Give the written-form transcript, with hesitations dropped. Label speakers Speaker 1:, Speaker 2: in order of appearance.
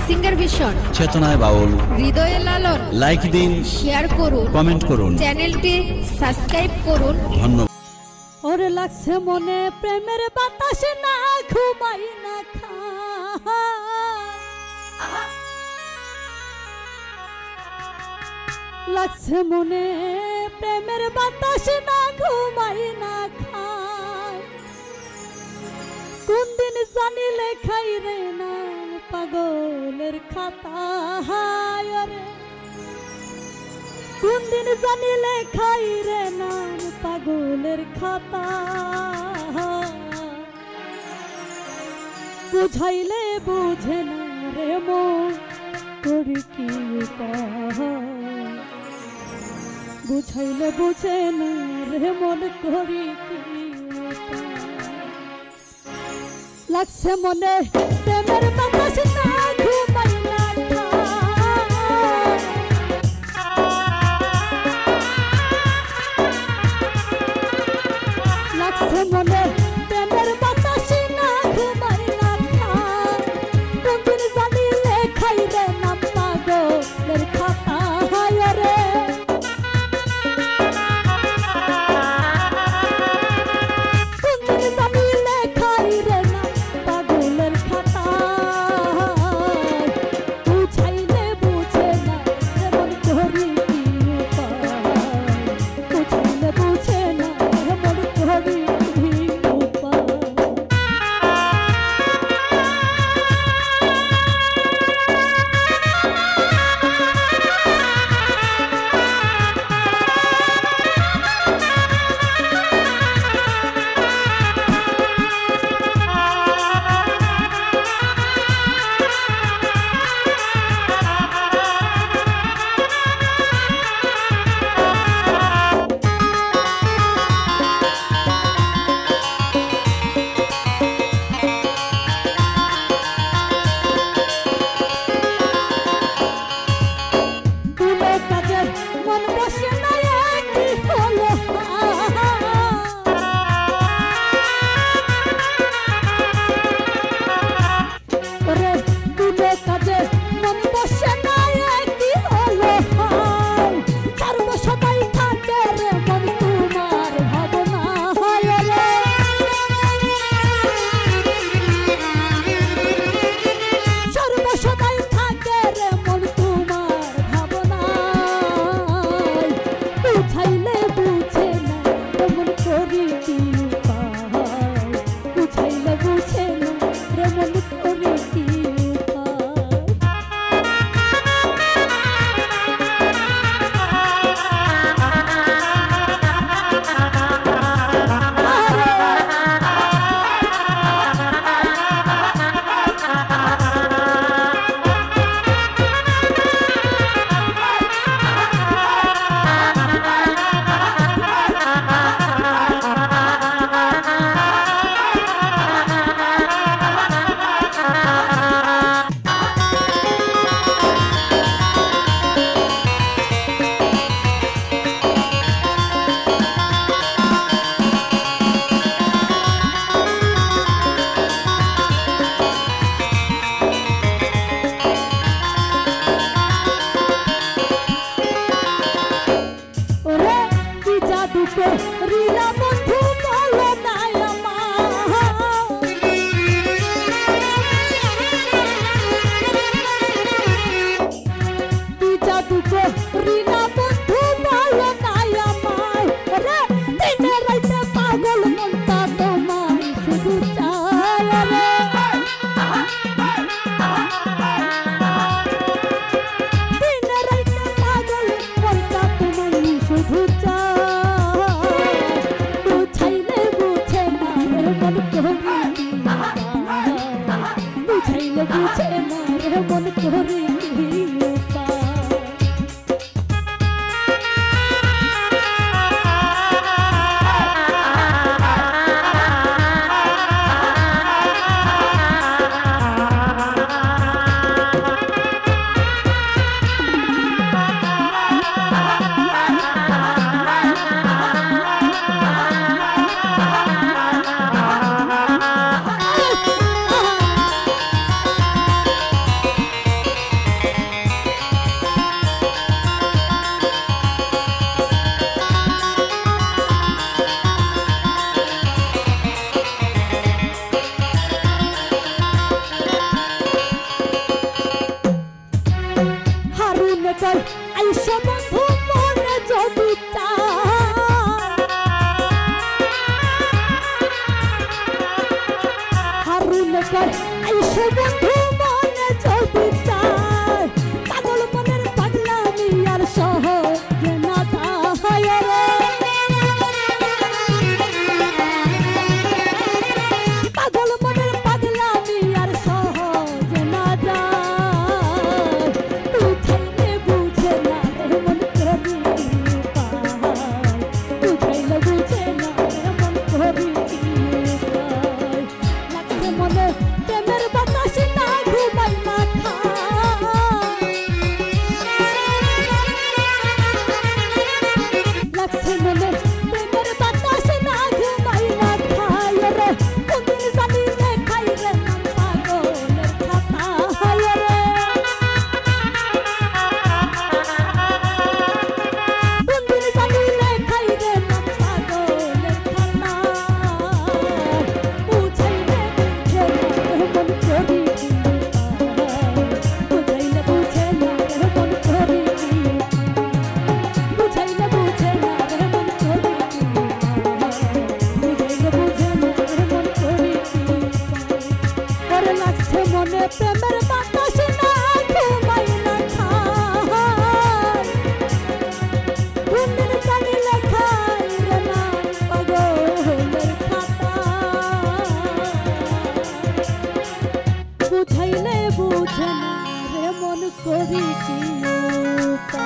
Speaker 1: Singer vision
Speaker 2: চেতনায় বাউল
Speaker 1: হৃদয়ে লালন।
Speaker 2: Like দিন,
Speaker 1: শেয়ার করুন,
Speaker 2: কমেন্ট করুন,
Speaker 1: চ্যানেলটি সাবস্ক্রাইব করুন।
Speaker 2: ধন্যবাদ।
Speaker 3: ওরে লাগছে মনে প্রেমের বাতাসে না ঘুমাই না লাগছে মনে প্রেমের বাতাসে না ঘুমাই না খায় কোন দিন জানি লেখাই রে না পাগলের খাতা রে কোন দিন জানি লেখাই রে না পাগলের খাতা বুঝাইলে বুঝে না রে মন করি কি বুঝাইলে বুঝে না রে মন করি কি লাগছে মনে প্রেমের বাতাস না ঘুমাই না লাগছে মনে প্রেমের বাতাস না ঘুমাই না কোন দিন জানি লেখাই রে না পাগলের খাতা রে মনে কর আইসো বন্ধু মনে যদি চায় পাগল মনের পাগলামি আর সহজে না যায় রে পাগল মনের পাগলামি আর সহজে না যায় বুঝাইলে বুঝে না রে মন করি বুঝাইলে বুঝে না রে মন করি লাগছে মনে প্রেমের বাতাস না ঘুমাই না লাগছে মনে প্রেমের বাতাস না ঘুমাই না খায় রে কোনদিন জানি রে খাই রে নাম পাগলের খাতায় রে কোনদিন জানি রে খাই রে নাম পাগলের খাতায় বুঝাইলে বুঝে না রে মন করি বুঝাইলে বুঝে না রে মন করি বুঝাইলে বুঝে না রে মন করি বুঝাইলে বুঝে না রে মন করি ওরে লাগছে মনে প্রেমের বাতাস না ঘুমাই না খায় কোনদিন জানি লেখাই রে নাম পাগলের খাতায় বুঝাইলে বুঝে না রে মন করি চিন্তা